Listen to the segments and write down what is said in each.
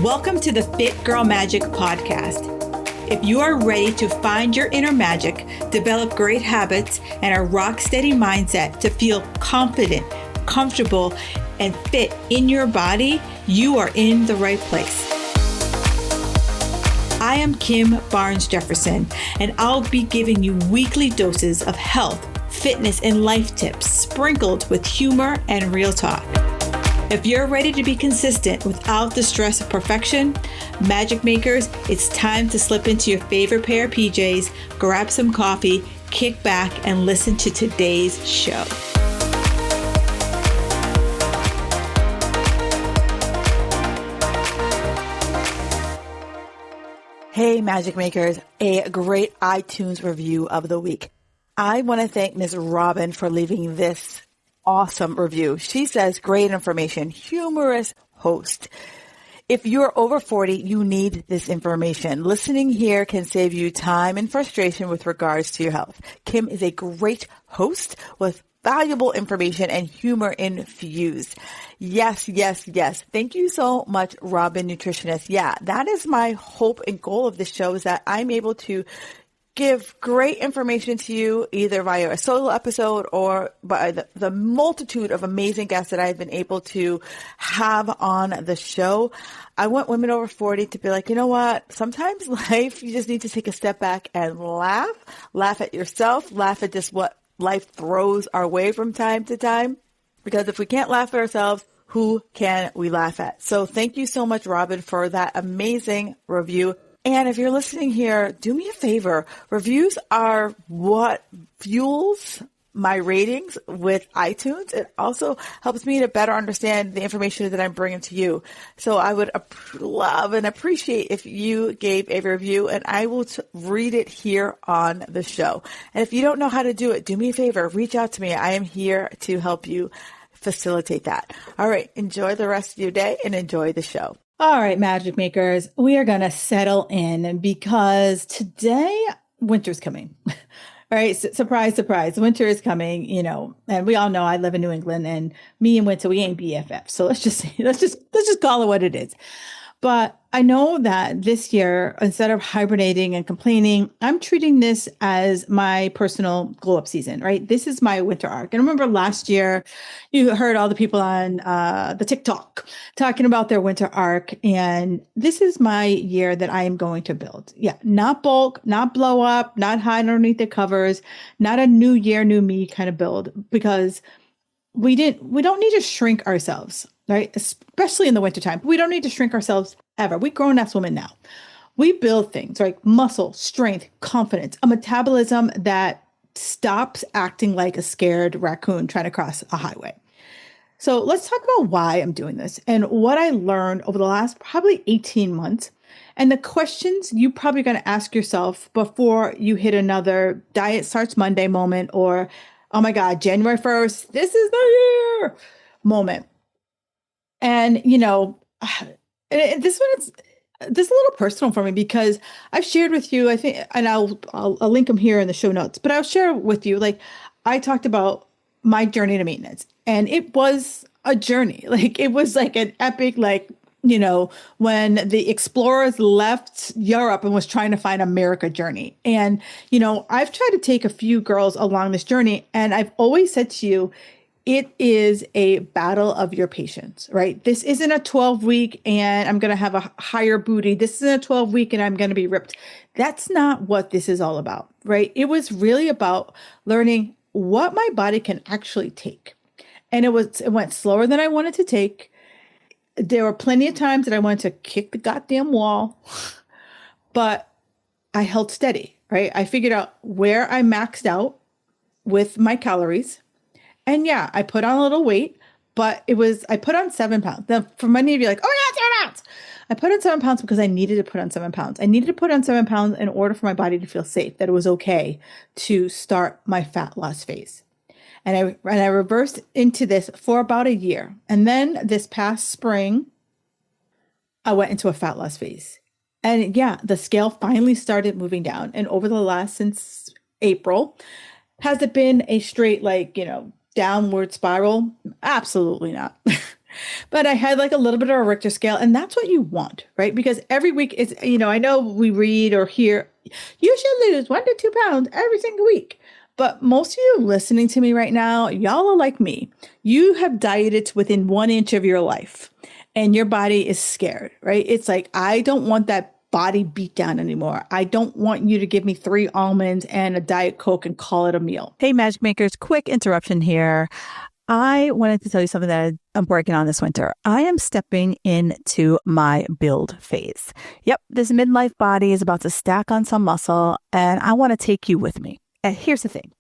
Welcome to the Fit Girl Magic podcast. If you are ready to find your inner magic, develop great habits, and a rock steady mindset to feel confident, comfortable, and fit in your body, you are in the right place. I am Kim Barnes Jefferson, and I'll be giving you weekly doses of health, fitness, and life tips sprinkled with humor and real talk. If you're ready to be consistent without the stress of perfection, magic makers, it's time to slip into your favorite pair of PJs, grab some coffee, kick back, and listen to today's show. Hey, magic makers, a great iTunes review of the week. I want to thank Ms. Robin for leaving this awesome review. She says, great information, humorous host. If you're over 40, you need this information. Listening here can save you time and frustration with regards to your health. Kim is a great host with valuable information and humor infused. Yes, yes, yes. Thank you so much, Robin Nutritionist. Yeah, that is my hope and goal of this show, is that I'm able to give great information to you either via a solo episode or by the multitude of amazing guests that I've been able to have on the show. I want women over 40 to be like, you know what? Sometimes life, you just need to take a step back and laugh at yourself, laugh at just what life throws our way from time to time. Because if we can't laugh at ourselves, who can we laugh at? So thank you so much, Robin, for that amazing review. And if you're listening here, do me a favor. Reviews are what fuels my ratings with iTunes. It also helps me to better understand the information that I'm bringing to you. So I would love and appreciate if you gave a review, and I will read it here on the show. And if you don't know how to do it, do me a favor. Reach out to me. I am here to help you facilitate that. All right. Enjoy the rest of your day and enjoy the show. All right, magic makers, we are going to settle in because today winter's coming. All right. Surprise, surprise. Winter is coming, and we all know I live in New England, and me and winter, we ain't BFF. So let's just call it what it is. But I know that this year, instead of hibernating and complaining, I'm treating this as my personal glow up season, right? This is my winter arc. And remember last year, you heard all the people on the TikTok talking about their winter arc. And this is my year that I am going to build. Yeah, not bulk, not blow up, not hide underneath the covers, not a new year, new me kind of build, because we don't need to shrink ourselves, right? Especially in the wintertime. We don't need to shrink ourselves ever. We grown-ass women now. We build things like muscle, strength, confidence, a metabolism that stops acting like a scared raccoon trying to cross a highway. So let's talk about why I'm doing this and what I learned over the last probably 18 months. And the questions you probably going to ask yourself before you hit another diet starts Monday moment, or, oh my God, January 1st, this is the year moment. And, this one is a little personal for me because I've shared with you, I think, and I'll link them here in the show notes, but I'll share with you, I talked about my journey to maintenance, and it was a journey. It was like an epic, when the explorers left Europe and was trying to find America journey. And, I've tried to take a few girls along this journey, and I've always said to you, it is a battle of your patience, right? This isn't a 12-week and I'm going to have a higher booty. This isn't a 12-week and I'm going to be ripped. That's not what this is all about, right? It was really about learning what my body can actually take. And it went slower than I wanted to take. There were plenty of times that I wanted to kick the goddamn wall, but I held steady, right? I figured out where I maxed out with my calories. And yeah, I put on a little weight, but I put on 7 pounds. Now, for many of you, oh yeah, 7 pounds. I put on 7 pounds because I needed to put on 7 pounds. I needed to put on 7 pounds in order for my body to feel safe, that it was okay to start my fat loss phase. And I reversed into this for about a year. And then this past spring, I went into a fat loss phase. And yeah, the scale finally started moving down. And over the last, since April, has it been a straight, downward spiral? Absolutely not. But I had like a little bit of a Richter scale, and that's what you want, right? Because every week is, I know we read or hear, you should lose 1 to 2 pounds every single week. But most of you listening to me right now, y'all are like me. You have dieted to within 1 inch of your life and your body is scared, right? It's like, I don't want that body beat down anymore. I don't want you to give me 3 almonds and a Diet Coke and call it a meal. Hey, Magic Makers, quick interruption here. I wanted to tell you something that I'm working on this winter. I am stepping into my build phase. Yep, this midlife body is about to stack on some muscle, and I want to take you with me. And here's the thing.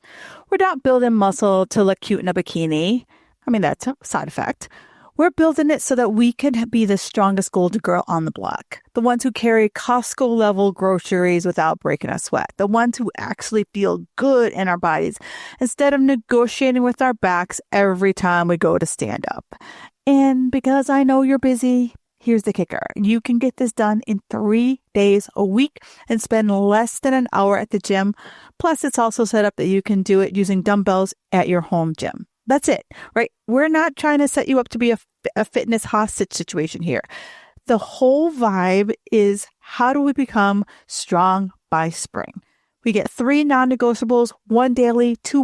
We're not building muscle to look cute in a bikini. I mean, that's a side effect. We're building it so that we can be the strongest golden girl on the block. The ones who carry Costco level groceries without breaking a sweat. The ones who actually feel good in our bodies instead of negotiating with our backs every time we go to stand up. And because I know you're busy, here's the kicker. You can get this done in 3 days a week and spend less than an hour at the gym. Plus, it's also set up that you can do it using dumbbells at your home gym. That's it, right? We're not trying to set you up to be a fitness hostage situation here. The whole vibe is, how do we become strong by spring? We get 3 non-negotiables, 1 daily, 2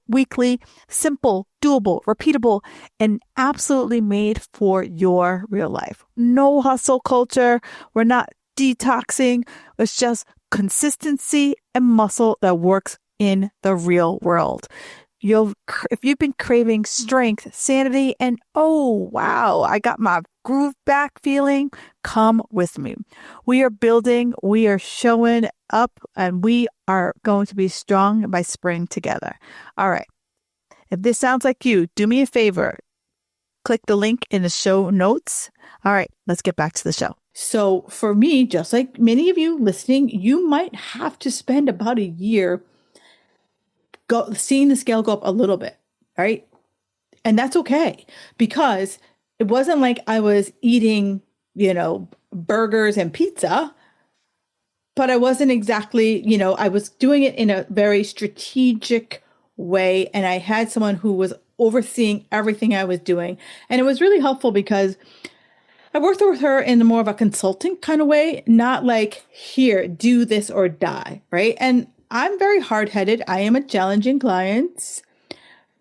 weekly, simple, doable, repeatable, and absolutely made for your real life. No hustle culture. We're not detoxing. It's just consistency and muscle that works in the real world. If you've been craving strength, sanity, and oh, wow, I got my groove back feeling, come with me. We are building, we are showing up, and we are going to be strong by spring together. All right. If this sounds like you, do me a favor. Click the link in the show notes. All right, let's get back to the show. So for me, just like many of you listening, you might have to spend about a year seeing the scale go up a little bit, right? And that's okay, because it wasn't like I was eating, burgers and pizza, but I wasn't exactly, I was doing it in a very strategic way. And I had someone who was overseeing everything I was doing. And it was really helpful because I worked with her in more of a consulting kind of way, not like, here, do this or die, right? And I'm very hard-headed. I am a challenging client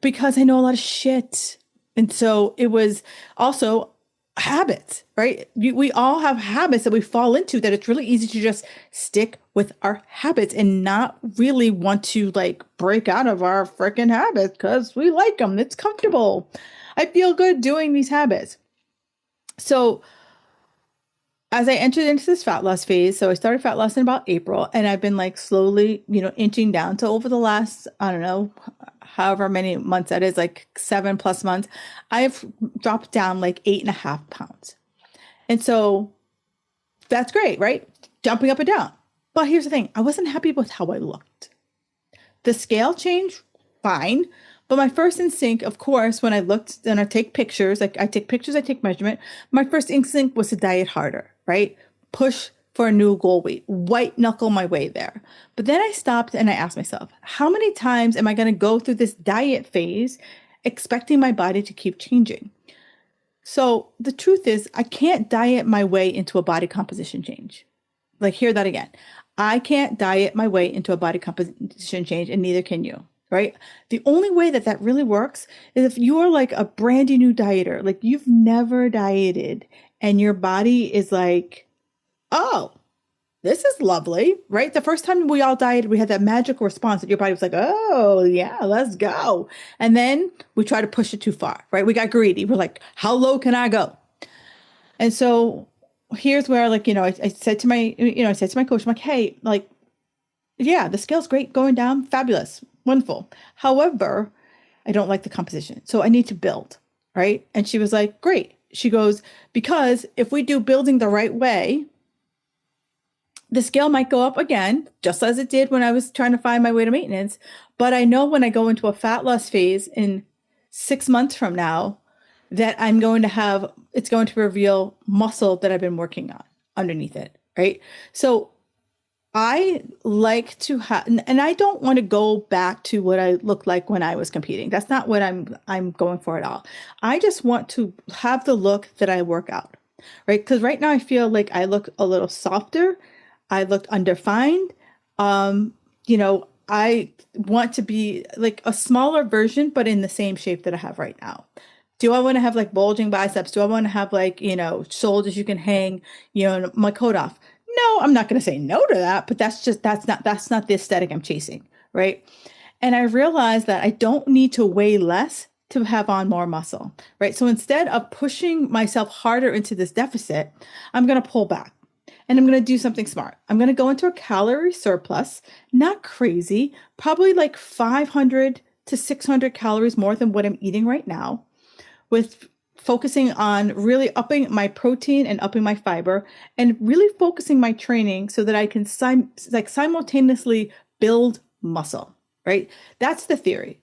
because I know a lot of shit. And so it was also habits, right? We all have habits that we fall into that it's really easy to just stick with our habits and not really want to break out of our freaking habits because we like them. It's comfortable. I feel good doing these habits. So as I entered into this fat loss phase, so I started fat loss in about April, and I've been slowly, inching down. So over the last, I don't know, however many months that is, 7+ months, I've dropped down 8.5 pounds. And so that's great, right? Jumping up and down. But here's the thing. I wasn't happy with how I looked. The scale changed, fine. But my first instinct, of course, when I looked and I take pictures, I take pictures, I take measurement. My first instinct was to diet harder, right? Push for a new goal weight, white knuckle my way there. But then I stopped and I asked myself, how many times am I going to go through this diet phase expecting my body to keep changing? So the truth is, I can't diet my way into a body composition change. Hear that again. I can't diet my way into a body composition change, and neither can you. Right? The only way that really works is if you are a brand new dieter, you've never dieted and your body is oh, this is lovely, right? The first time we all dieted, we had that magical response that your body was oh yeah, let's go. And then we try to push it too far, right? We got greedy. We're how low can I go? And so here's where I said to my, I said to my coach, I'm hey, yeah, the scale's great going down. Fabulous. Wonderful. However, I don't like the composition. So I need to build, right? And she was great. She goes, because if we do building the right way, the scale might go up again, just as it did when I was trying to find my way to maintenance. But I know when I go into a fat loss phase in 6 months from now, that it's going to reveal muscle that I've been working on underneath it, right? So I like to have, and I don't want to go back to what I looked like when I was competing. That's not what I'm going for at all. I just want to have the look that I work out, right? Because right now I feel like I look a little softer. I look undefined. I want to be like a smaller version, but in the same shape that I have right now. Do I want to have like bulging biceps? Do I want to have like, shoulders you can hang, my coat off? No, I'm not going to say no to that, but that's not the aesthetic I'm chasing, right? And I realized that I don't need to weigh less to have on more muscle, right? So instead of pushing myself harder into this deficit, I'm going to pull back and I'm going to do something smart. I'm going to go into a calorie surplus, not crazy, probably like 500 to 600 calories more than what I'm eating right now, with focusing on really upping my protein and upping my fiber and really focusing my training so that I can simultaneously build muscle, right? That's the theory,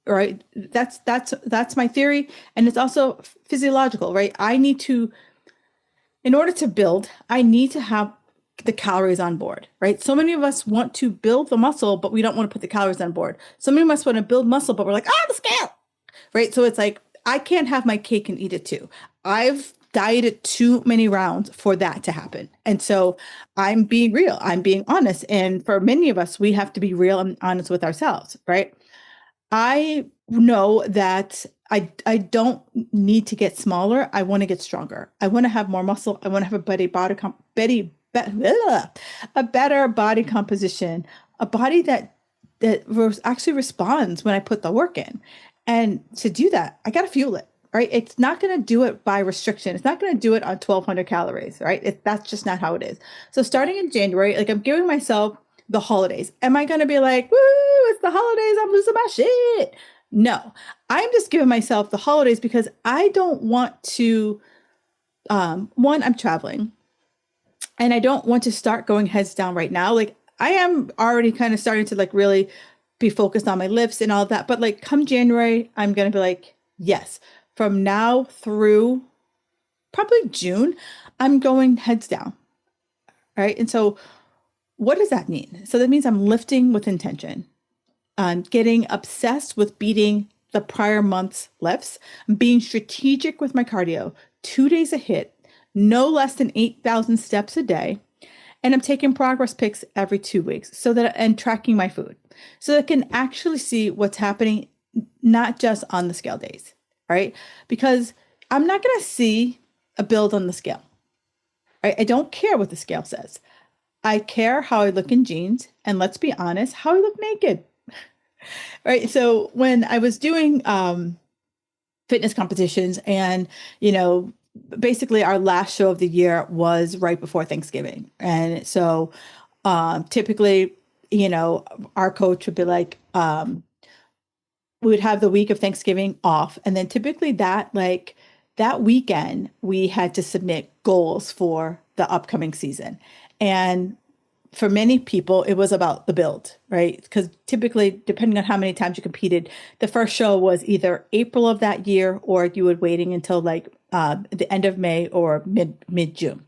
right? That's my theory. And it's also physiological, right? In order to build, I need to have the calories on board, right? So many of us want to build the muscle, but we don't want to put the calories on board. So many of us want to build muscle, but we're like, the scale, right? So it's like, I can't have my cake and eat it too. I've dieted too many rounds for that to happen. And so I'm being real, I'm being honest. And for many of us, we have to be real and honest with ourselves, right? I know that I don't need to get smaller. I want to get stronger. I want to have more muscle. I want to have a a better body composition, a body that actually responds when I put the work in. And to do that, I got to fuel it, right? It's not going to do it by restriction. It's not going to do it on 1,200 calories, right? That's just not how it is. So starting in January, like I'm giving myself the holidays. Am I going to be like, woo, it's the holidays, I'm losing my shit? No, I'm just giving myself the holidays because I don't want to, one, I'm traveling and I don't want to start going heads down right now. Like I am already kind of starting to like really be focused on my lifts and all of that. But like come January, I'm going to be like, yes, from now through probably June, I'm going heads down. All right. And so what does that mean? So that means I'm lifting with intention. I'm getting obsessed with beating the prior month's lifts. I'm being strategic with my cardio, 2 days a hit, no less than 8,000 steps a day. And I'm taking progress pics every 2 weeks and tracking my food so that I can actually see what's happening, not just on the scale days, right? Because I'm not going to see a build on the scale, right? I don't care what the scale says. I care how I look in jeans, and let's be honest, how I look naked, right? So when I was doing fitness competitions and, basically our last show of the year was right before Thanksgiving. And so typically, our coach would be like, we would have the week of Thanksgiving off. And then typically that weekend, we had to submit goals for the upcoming season. And for many people, it was about the build, right? Because typically, depending on how many times you competed, the first show was either April of that year or you were waiting until like the end of May or mid June.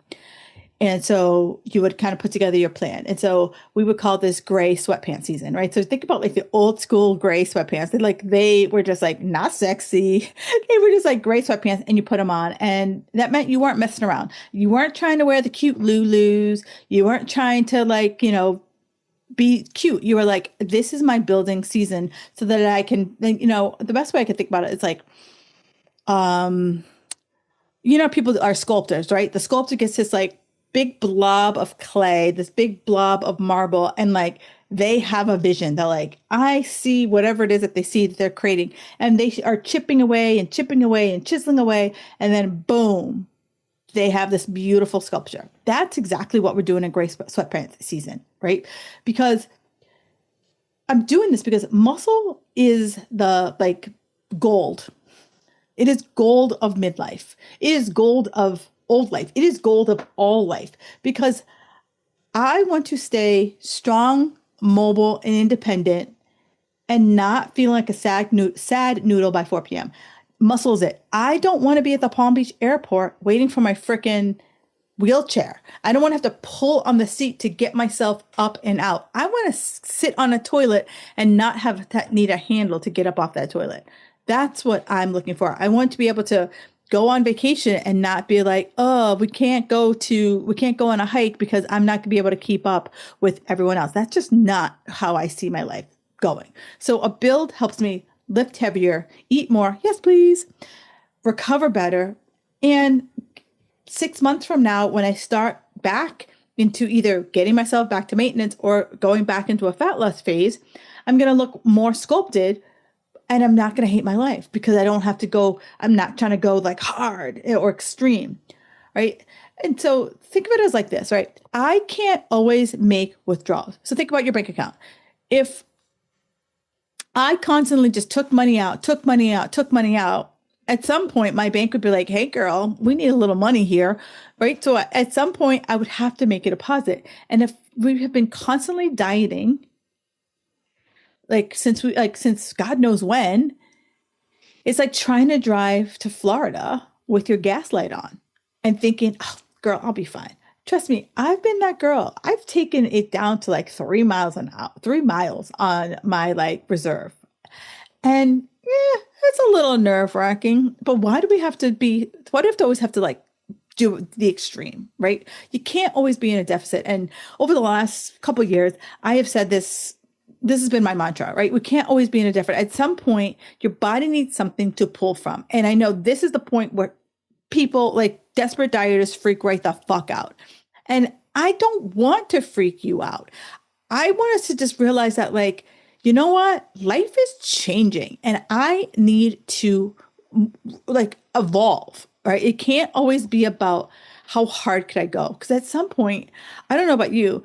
And so you would kind of put together your plan. And so we would call this gray sweatpants season, right? So think about like the old school gray sweatpants. They were just like not sexy. They were just like gray sweatpants and you put them on. And that meant you weren't messing around. You weren't trying to wear the cute Lulus. You weren't trying to be cute. You were like, this is my building season so that I can, the best way I could think about it is like, people are sculptors, right? The sculptor gets this like big blob of clay, this big blob of marble, and like they have a vision. They're like, I see whatever it is that they see that they're creating, and they are chipping away and chipping away and chiseling away, and then boom, they have this beautiful sculpture. That's exactly what we're doing in gray sweatpants season, right? Because I'm doing this because muscle is the like gold. It is gold of midlife. It is gold of old life. It is gold of all life because I want to stay strong, mobile, and independent and not feeling like a sad noodle by 4 p.m. Muscle is it. I don't want to be at the Palm Beach airport waiting for my freaking wheelchair. I don't want to have to pull on the seat to get myself up and out. I want to sit on a toilet and not have that need a handle to get up off that toilet. That's what I'm looking for. I want to be able to go on vacation and not be like, oh, we can't go on a hike because I'm not going to be able to keep up with everyone else. That's just not how I see my life going. So a build helps me lift heavier, eat more. Yes, please. Recover better. And 6 months from now, when I start back into either getting myself back to maintenance or going back into a fat loss phase, I'm going to look more sculpted and I'm not going to hate my life because I don't have to go, I'm not trying to go like hard or extreme, right? And so think of it as like this, right? I can't always make withdrawals. So think about your bank account. If I constantly just took money out, at some point my bank would be like, hey girl, we need a little money here, right? So at some point I would have to make a deposit. And if we have been constantly dieting, since God knows when, it's like trying to drive to Florida with your gas light on and thinking, oh, girl, I'll be fine. Trust me, I've been that girl. I've taken it down to like 3 miles on my like reserve. And yeah, it's a little nerve wracking. But why do we have to always have to like do the extreme, right? You can't always be in a deficit. And over the last couple of years, I have said this has been my mantra, right? We can't always be in a deficit. At some point, your body needs something to pull from. And I know this is the point where people like desperate dieters freak right the fuck out. And I don't want to freak you out. I want us to just realize that, like, you know what? Life is changing and I need to like evolve, right? It can't always be about how hard could I go? Because at some point, I don't know about you,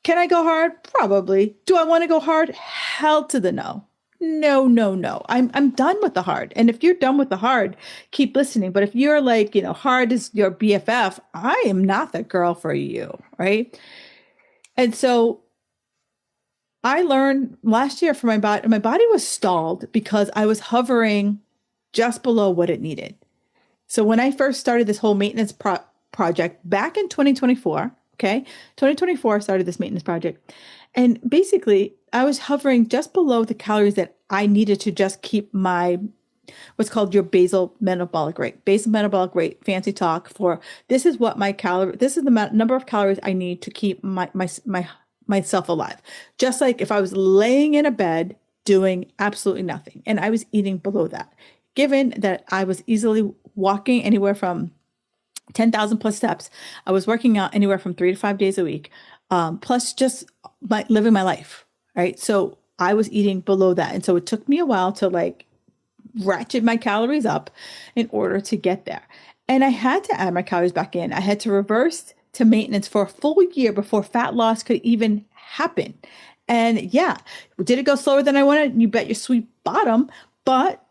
can I go hard? Probably. Do I want to go hard? Hell to the no. No, no, no. I'm done with the hard. And if you're done with the hard, keep listening. But if you're like, hard is your BFF, I am not the girl for you, right? And so I learned last year for my body was stalled because I was hovering just below what it needed. So when I first started this whole maintenance project back in 2024, okay, 2024 I started this maintenance project. And basically, I was hovering just below the calories that I needed to just keep my what's called your basal metabolic rate. Basal metabolic rate, fancy talk for this is the number of calories I need to keep myself alive. Just like if I was laying in a bed doing absolutely nothing and I was eating below that. Given that I was easily walking anywhere from 10,000 plus steps, I was working out anywhere from 3 to 5 days a week, plus just living my life, right? So I was eating below that. And so it took me a while to like ratchet my calories up in order to get there. And I had to add my calories back in. I had to reverse to maintenance for a full year before fat loss could even happen. And yeah, did it go slower than I wanted? You bet your sweet bottom. But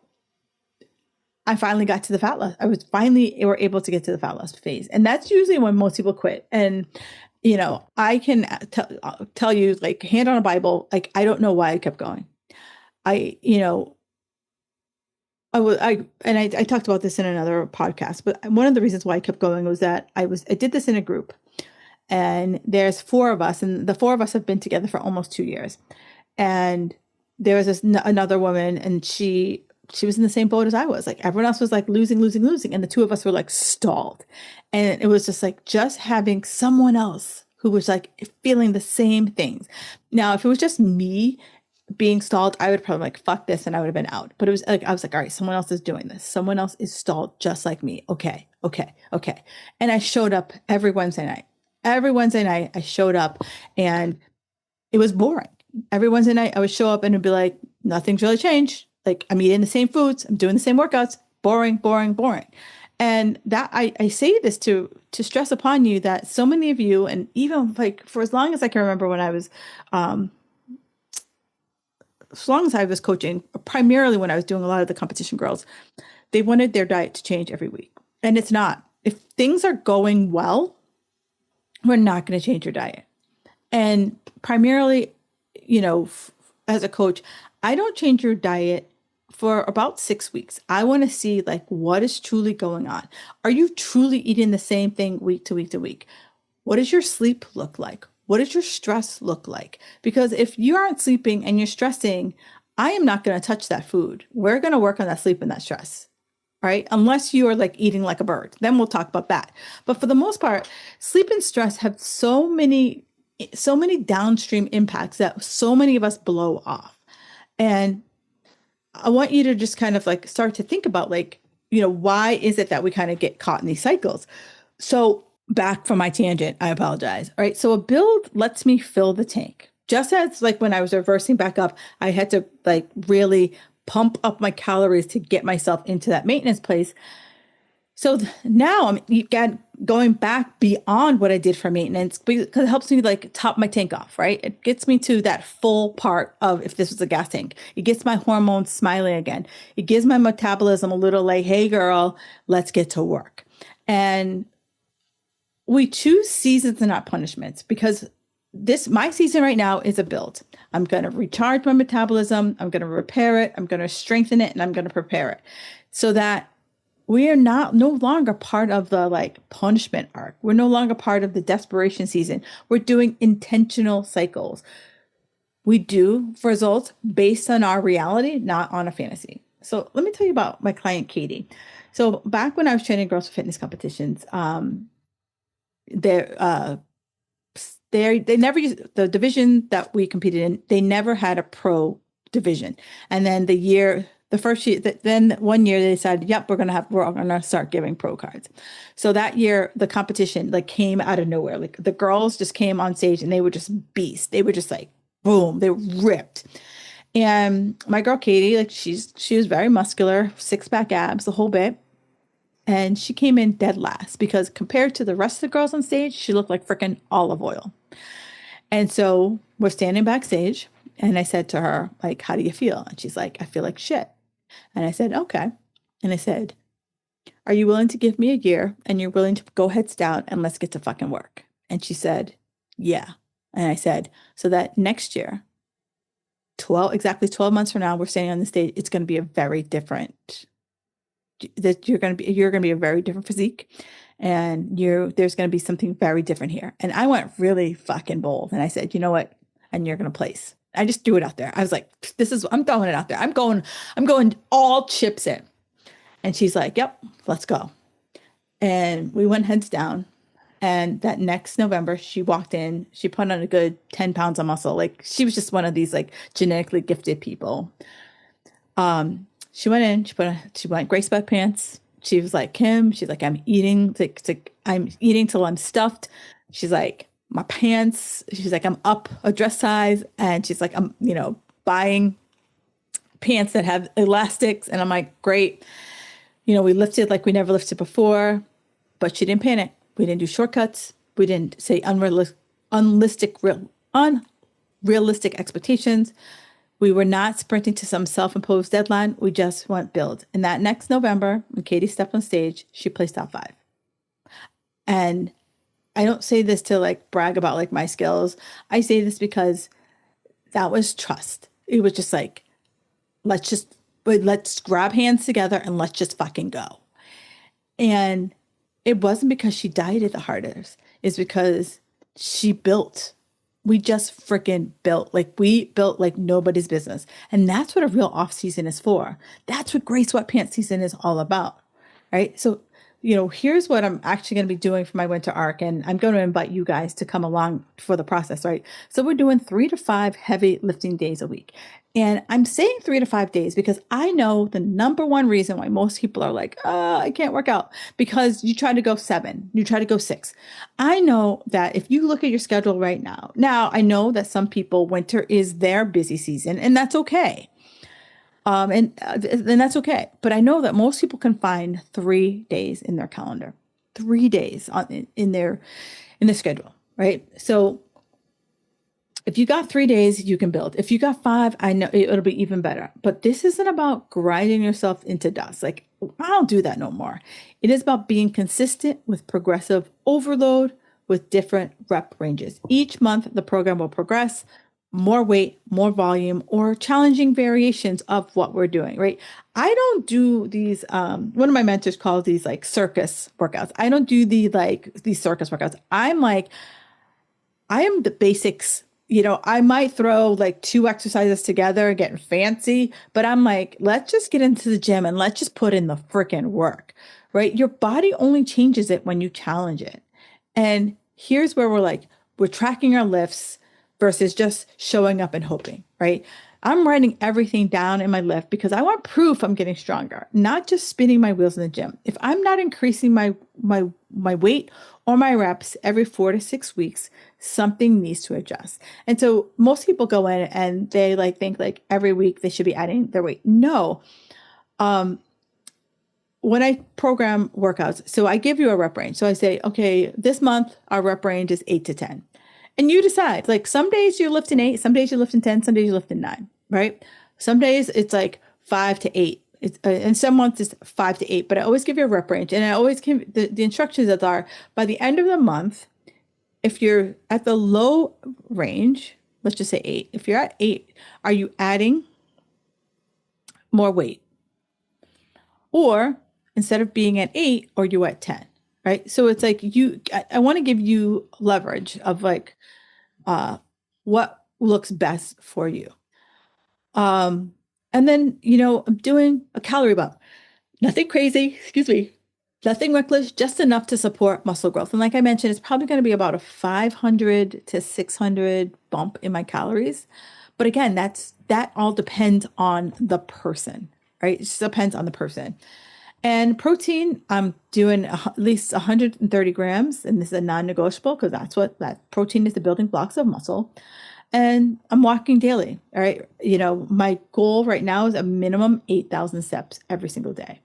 I finally got to the fat loss. Were able to get to the fat loss phase. And that's usually when most people quit. And, I can tell you like hand on a Bible, like, I don't know why I kept going. I talked about this in another podcast, but one of the reasons why I kept going was that I did this in a group and there's 4 of us and the 4 of us have been together for almost 2 years. And there was another woman and she was in the same boat as I was. Like everyone else was like losing. And the 2 of us were like stalled. And it was just like just having someone else who was like feeling the same things. Now, if it was just me being stalled, I would probably like, fuck this. And I would have been out. But it was like, I was like, all right, someone else is doing this. Someone else is stalled just like me. Okay. And I showed up every Wednesday night. Every Wednesday night I showed up and it was boring. Every Wednesday night I would show up and it'd be like, nothing's really changed. Like I'm eating the same foods. I'm doing the same workouts. Boring. And that I say this to stress upon you that so many of you, and even like for as long as I can remember when I was, as long as I was coaching, primarily when I was doing a lot of the competition girls, they wanted their diet to change every week. And it's not. If things are going well, we're not going to change your diet. And primarily, as a coach, I don't change your diet for about 6 weeks. I want to see like what is truly going on. Are you truly eating the same thing week to week to week? What does your sleep look like? What does your stress look like? Because if you aren't sleeping and you're stressing, I am not going to touch that food. We're going to work on that sleep and that stress, right? Unless you are like eating like a bird, then we'll talk about that. But for the most part, sleep and stress have so many downstream impacts that so many of us blow off. And I want you to just kind of like start to think about like, why is it that we kind of get caught in these cycles? So back from my tangent, I apologize. All right. So a build lets me fill the tank. Just as like when I was reversing back up, I had to like really pump up my calories to get myself into that maintenance place. So now I'm going back beyond what I did for maintenance because it helps me like top my tank off, right? It gets me to that full part of if this was a gas tank. It gets my hormones smiling again. It gives my metabolism a little like, hey girl, let's get to work. And we choose seasons and not punishments because my season right now is a build. I'm going to recharge my metabolism. I'm going to repair it. I'm going to strengthen it and I'm going to prepare it so that we are no longer part of the like punishment arc. We're no longer part of the desperation season. We're doing intentional cycles. We do results based on our reality, not on a fantasy. So let me tell you about my client, Katie. So back when I was training girls for fitness competitions, they never used the division that we competed in. They never had a pro division. And then the first year, then one year they decided, yep, we're gonna start giving pro cards. So that year the competition like came out of nowhere. Like the girls just came on stage and they were just beasts. They were just like, boom, they ripped. And my girl Katie, like she was very muscular, 6-pack abs, the whole bit. And she came in dead last because compared to the rest of the girls on stage, she looked like freaking olive oil. And so we're standing backstage and I said to her, like, how do you feel? And she's like, I feel like shit. And I said, okay. And I said, are you willing to give me a year and you're willing to go heads down and let's get to fucking work? And she said, yeah. And I said, so that next year, exactly 12 months from now, we're standing on the stage. It's going to be a very different, that you're going to be a very different physique and there's going to be something very different here. And I went really fucking bold. And I said, you know what? And you're going to place. I just threw it out there. I was like, I'm throwing it out there. I'm going all chips in. And she's like, yep, let's go. And we went heads down. And that next November, she walked in, she put on a good 10 pounds of muscle. Like she was just one of these like genetically gifted people. She went in, she went gray sweatpants. She was like, Kim, she's like, I'm eating till I'm stuffed. She's like, my pants, she's like, I'm up a dress size. And she's like, I'm, buying pants that have elastics. And I'm like, great. We lifted like we never lifted before, but she didn't panic. We didn't do shortcuts. We didn't say unrealistic expectations. We were not sprinting to some self-imposed deadline. We just went build. And that next November, when Katie stepped on stage, she placed top 5. And I don't say this to like brag about like my skills. I say this because that was trust. It was just like, let's grab hands together and let's just fucking go. And it wasn't because she dieted the hardest. It's because she built. We just freaking built. Like we built like nobody's business. And that's what a real off season is for. That's what gray sweatpants season is all about. Right. So, here's what I'm actually going to be doing for my winter arc. And I'm going to invite you guys to come along for the process. Right. So we're doing 3 to 5 heavy lifting days a week. And I'm saying 3 to 5 days because I know the number one reason why most people are like, I can't work out because you try to go 7, you try to go 6. I know that if you look at your schedule right now, I know that some people, winter is their busy season and that's okay. And that's okay. But I know that most people can find 3 days in their calendar, 3 days in their schedule, right? So if you got 3 days, you can build. If you got 5, I know it'll be even better. But this isn't about grinding yourself into dust. Like, I don't do that no more. It is about being consistent with progressive overload with different rep ranges. Each month, the program will progress. more weight, more volume, or challenging variations of what we're doing, right? I don't do these, one of my mentors calls these like circus workouts. I don't do these circus workouts. I am the basics. I might throw like two exercises together and getting fancy, but I'm like, let's just get into the gym and let's just put in the freaking work, right? Your body only changes it when you challenge it. And here's where we're tracking our lifts versus just showing up and hoping, right? I'm writing everything down in my lift because I want proof I'm getting stronger, not just spinning my wheels in the gym. If I'm not increasing my weight or my reps every 4 to 6 weeks, something needs to adjust. And so most people go in and they think like every week they should be adding their weight. No. When I program workouts, so I give you a rep range. So I say, okay, this month our rep range is 8 to 10. And you decide, like some days you're lifting 8, some days you're lifting 10, some days you're lifting 9, right? Some days it's like 5 to 8. And some months it's 5 to 8, but I always give you a rep range. And I always give the instructions that are by the end of the month, if you're at the low range, let's just say 8. If you're at 8, are you adding more weight? Or instead of being at 8, are you at 10? Right. So it's like I want to give you leverage of like what looks best for you. And then, I'm doing a calorie bump. Nothing crazy, excuse me, nothing reckless, just enough to support muscle growth. And like I mentioned, it's probably going to be about a 500 to 600 bump in my calories. But again, that all depends on the person, right? It just depends on the person. And protein, I'm doing at least 130 grams, and this is a non-negotiable because that's what that protein is, the building blocks of muscle. And I'm walking daily. All right. My goal right now is a minimum 8,000 steps every single day.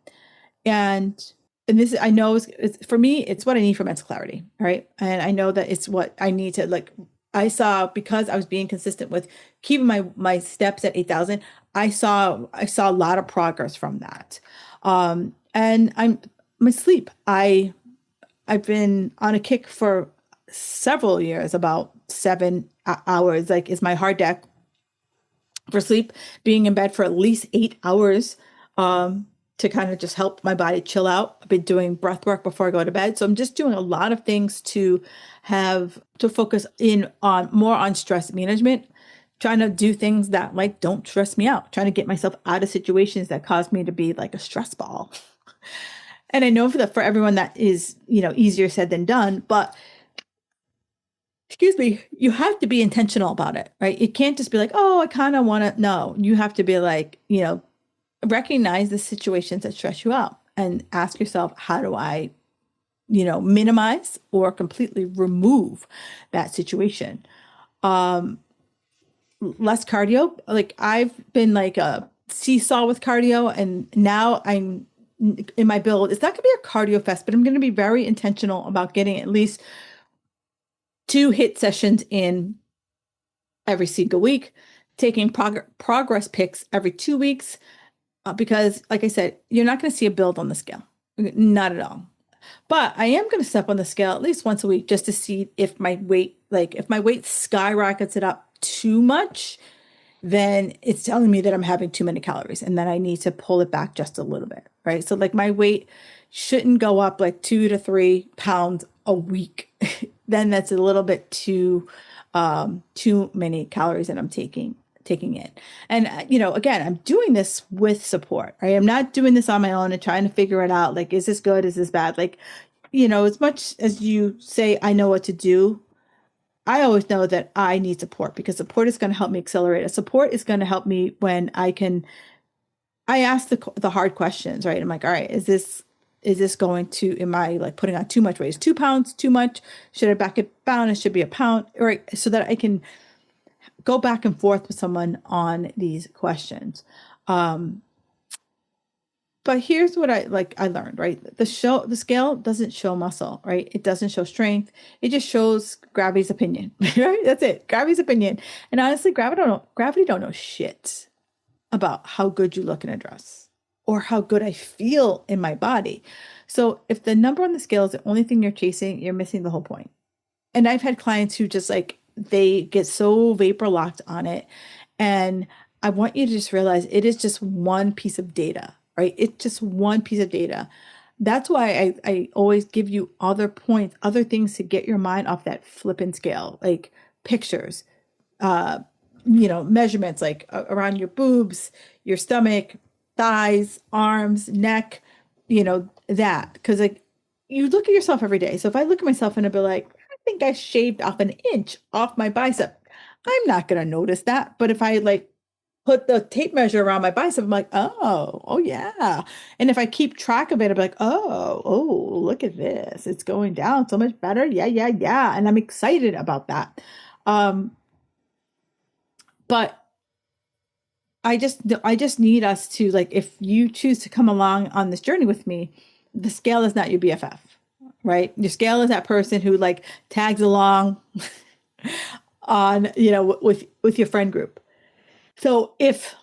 And this, I know it's for me, it's what I need for mental clarity. All right. And I know that it's what I need to I saw, because I was being consistent with keeping my steps at 8,000. I saw a lot of progress from that. And my sleep. I've been on a kick for several years, about 7 hours, is my hard deck for sleep, being in bed for at least 8 hours, to kind of just help my body chill out. I've been doing breath work before I go to bed. So I'm just doing a lot of things to focus in on more on stress management, trying to do things that don't stress me out, trying to get myself out of situations that cause me to be like a stress ball. And I know for everyone that is, easier said than done, but excuse me, you have to be intentional about it, right? You can't just be like, oh, I kind of want to. No, you have to be like, recognize the situations that stress you out and ask yourself, how do I, minimize or completely remove that situation? Less cardio. I've been like a seesaw with cardio, and now I'm in my build. It's not going to be a cardio fest, but I'm going to be very intentional about getting at least 2 HIIT sessions in every single week, taking progress pics every 2 weeks, because like I said, you're not going to see a build on the scale. Not at all. But I am going to step on the scale at least once a week just to see if my weight, skyrockets it up too much, then it's telling me that I'm having too many calories and then I need to pull it back just a little bit, right? So my weight shouldn't go up 2 to 3 pounds a week. Then that's a little bit too many calories that I'm taking in. And, again, I'm doing this with support, right? I'm not doing this on my own and trying to figure it out. Is this good? Is this bad? As much as you say, I know what to do, I always know that I need support, because support is going to help me accelerate. Support is going to help me when I ask the hard questions, right? I'm like, all right, is this going to, am I putting on too much weight? Is 2 pounds too much? Should I back it down? It should be a pound, right? So that I can go back and forth with someone on these questions. But here's what I learned, right? The scale doesn't show muscle, right? It doesn't show strength. It just shows gravity's opinion, right? That's it. Gravity's opinion. And honestly, gravity don't know shit about how good you look in a dress or how good I feel in my body. So if the number on the scale is the only thing you're chasing, you're missing the whole point. And I've had clients who just they get so vapor locked on it. And I want you to just realize it is just one piece of data, right? It's just one piece of data. That's why I always give you other points, other things to get your mind off that flipping scale, like pictures, uh, measurements like around your boobs, your stomach, thighs, arms, neck, that. Because like you look at yourself every day. So if I look at myself and I'd be like, I think I shaved off an inch off my bicep, I'm not going to notice that. But if I like put the tape measure around my bicep, I'm like, oh yeah. And if I keep track of it, I'm like, oh, look at this. It's going down so much better. Yeah, yeah, yeah. And I'm excited about that. Um, but I just need us to, like, if you choose to come along on this journey with me, the scale is not your BFF, right? Your scale is that person who like tags along on, with your friend group. So if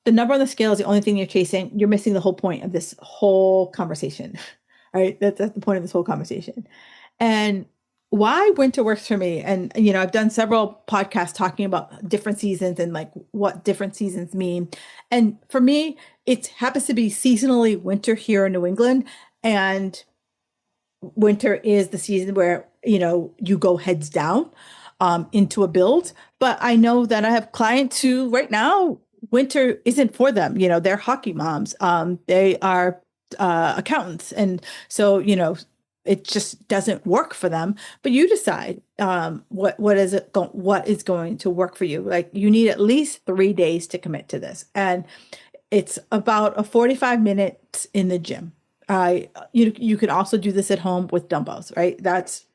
the number on the scale is the only thing you're chasing, you're missing the whole point of this whole conversation, right? That's the point of this whole conversation. And why winter works for me. And, I've done several podcasts talking about different seasons and like what different seasons mean. And for me, it happens to be seasonally winter here in New England. And winter is the season where, you go heads down into a build. But I know that I have clients who right now, winter isn't for them. They're hockey moms. They are accountants. And so, it just doesn't work for them. But you decide what is going to work for you. Like you need at least 3 days to commit to this, and it's about a 45 minutes in the gym. You could also do this at home with dumbbells, right? That's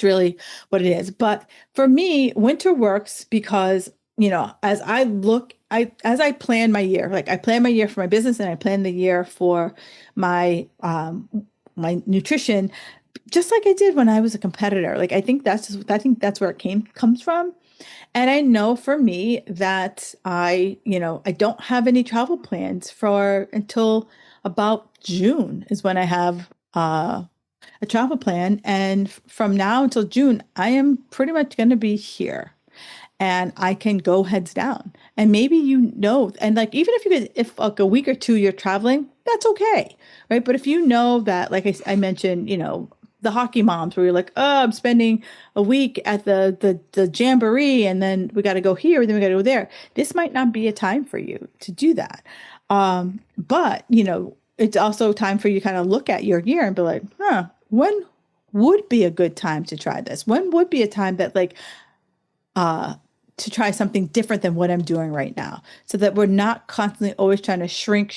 really what it is. But for me, winter works because, as I plan my year, like I plan my year for my business and I plan the year for my my nutrition, just like I did when I was a competitor. Like I think that's where it comes from. And I know for me that I don't have any travel plans for until about June is when I have a travel plan. And from now until June, I am pretty much going to be here and I can go heads down. And maybe and like even if like a week or two you're traveling, that's okay, right? But if that, like I mentioned, the hockey moms where you're like, oh, I'm spending a week at the jamboree, and then we got to go here, then we got to go there. This might not be a time for you to do that. But it's also time for you to kind of look at your year and be like, when would be a good time to try this? When would be a time that like to try something different than what I'm doing right now, so that we're not constantly always trying to shrink.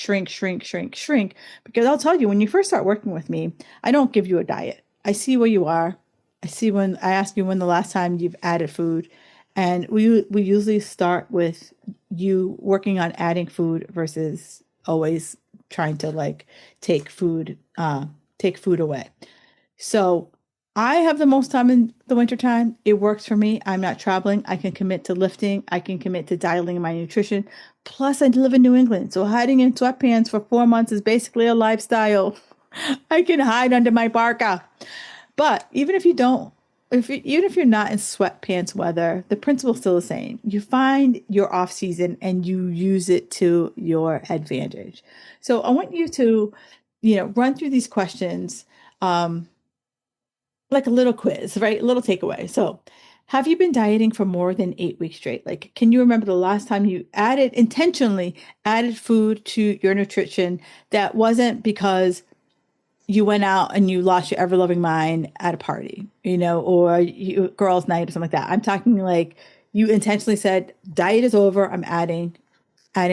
Because I'll tell you, when you first start working with me, I don't give you a diet. I see where you are. I ask you when the last time you've added food. And we usually start with you working on adding food versus always trying to like take food away. So I have the most time in the wintertime. It works for me. I'm not traveling. I can commit to lifting. I can commit to dialing my nutrition. Plus, I live in New England. So hiding in sweatpants for 4 months is basically a lifestyle. I can hide under my parka. But even if you're not in sweatpants weather, the principle's still the same. You find your off season and you use it to your advantage. So I want you to, run through these questions. Like a little quiz, right? A little takeaway. So, have you been dieting for more than 8 weeks straight? Like, can you remember the last time you intentionally added food to your nutrition that wasn't because you went out and you lost your ever loving mind at a party, or girls' night or something like that? I'm talking like you intentionally said, diet is over. I'm adding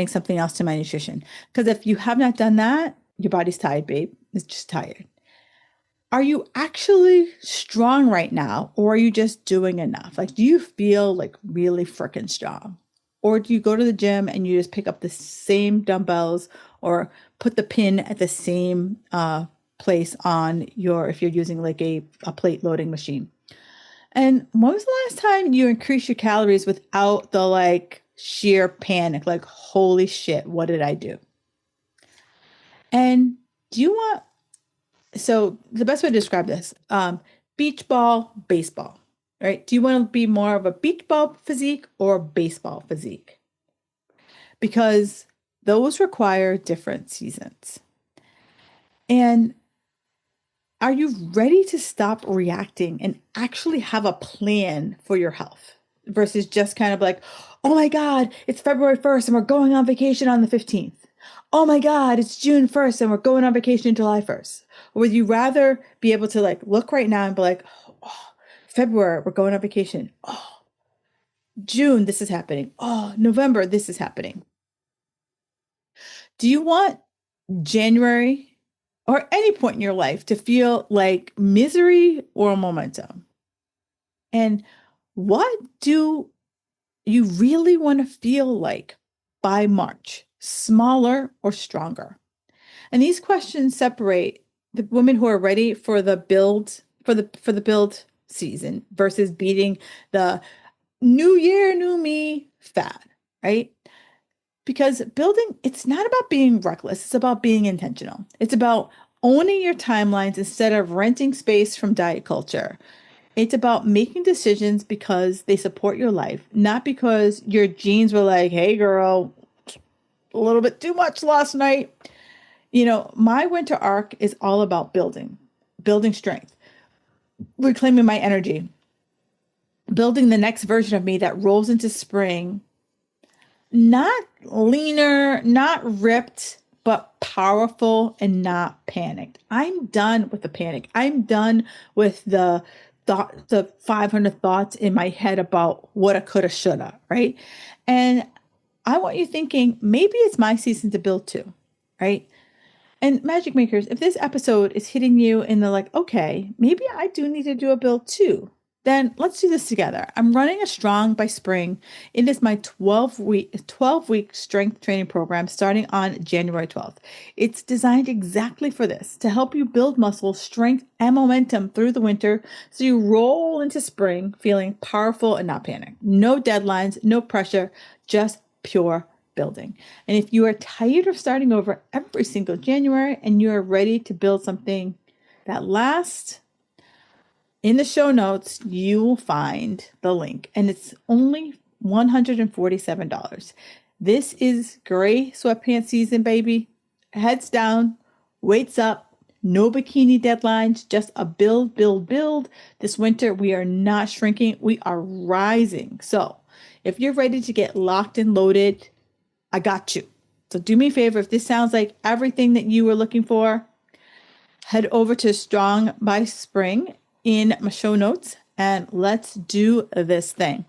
something else to my nutrition. Because if you have not done that, your body's tired, babe. It's just tired. Are you actually strong right now, or are you just doing enough? Like, do you feel like really freaking strong? Or do you go to the gym and you just pick up the same dumbbells or put the pin at the same place on if you're using like a plate loading machine? And when was the last time you increased your calories without the like sheer panic? Like, holy shit, what did I do? And so the best way to describe this, beach ball, baseball, right? Do you want to be more of a beach ball physique or a baseball physique? Because those require different seasons. And are you ready to stop reacting and actually have a plan for your health versus just kind of like, oh my God, it's February 1st and we're going on vacation on the 15th. Oh my God, it's June 1st and we're going on vacation July 1st. Or would you rather be able to like look right now and be like, oh, February, we're going on vacation. Oh, June, this is happening. Oh, November, this is happening. Do you want January or any point in your life to feel like misery or momentum? And what do you really want to feel like by March? Smaller or stronger? And these questions separate the women who are ready for the build for the build season versus beating the new year, new me fad, right? Because building, it's not about being reckless. It's about being intentional. It's about owning your timelines instead of renting space from diet culture. It's about making decisions because they support your life, not because your genes were like, hey, girl, a little bit too much last night. You know, my winter arc is all about building strength, reclaiming my energy, building the next version of me that rolls into spring. Not leaner, not ripped, but powerful and not panicked. I'm done with the panic. I'm done with the 500 thoughts in my head about what I coulda, shoulda, right? And I want you thinking, maybe it's my season to build too, right? And Magic Makers, if this episode is hitting you in the like, okay, maybe I do need to do a build too, then let's do this together. I'm running a Strong by Spring. It is my 12-week strength training program starting on January 12th. It's designed exactly for this, to help you build muscle, strength, and momentum through the winter so you roll into spring feeling powerful and not panicked. No deadlines, no pressure, just pure building. And if you are tired of starting over every single January and you are ready to build something that lasts, in the show notes, you will find the link, and it's only $147. This is gray sweatpants season, baby. Heads down, weights up, no bikini deadlines, just a build, build, build. This winter, we are not shrinking, we are rising. So if you're ready to get locked and loaded, I got you. So do me a favor, if this sounds like everything that you were looking for, head over to Strong by Spring in my show notes, and let's do this thing.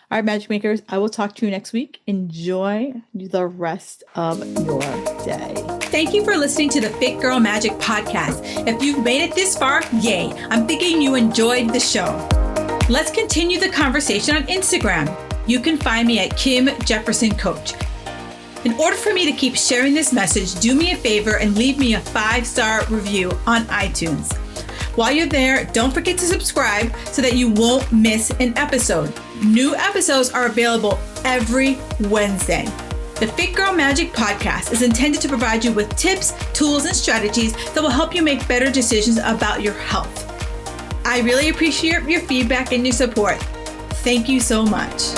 All right, Magic Makers, I will talk to you next week. Enjoy the rest of your day. Thank you for listening to the Fit Girl Magic podcast. If you've made it this far, yay. I'm thinking you enjoyed the show. Let's continue the conversation on Instagram. You can find me at Kim Jefferson Coach. In order for me to keep sharing this message, do me a favor and leave me a 5-star review on iTunes. While you're there, don't forget to subscribe so that you won't miss an episode. New episodes are available every Wednesday. The Fit Girl Magic podcast is intended to provide you with tips, tools, and strategies that will help you make better decisions about your health. I really appreciate your feedback and your support. Thank you so much.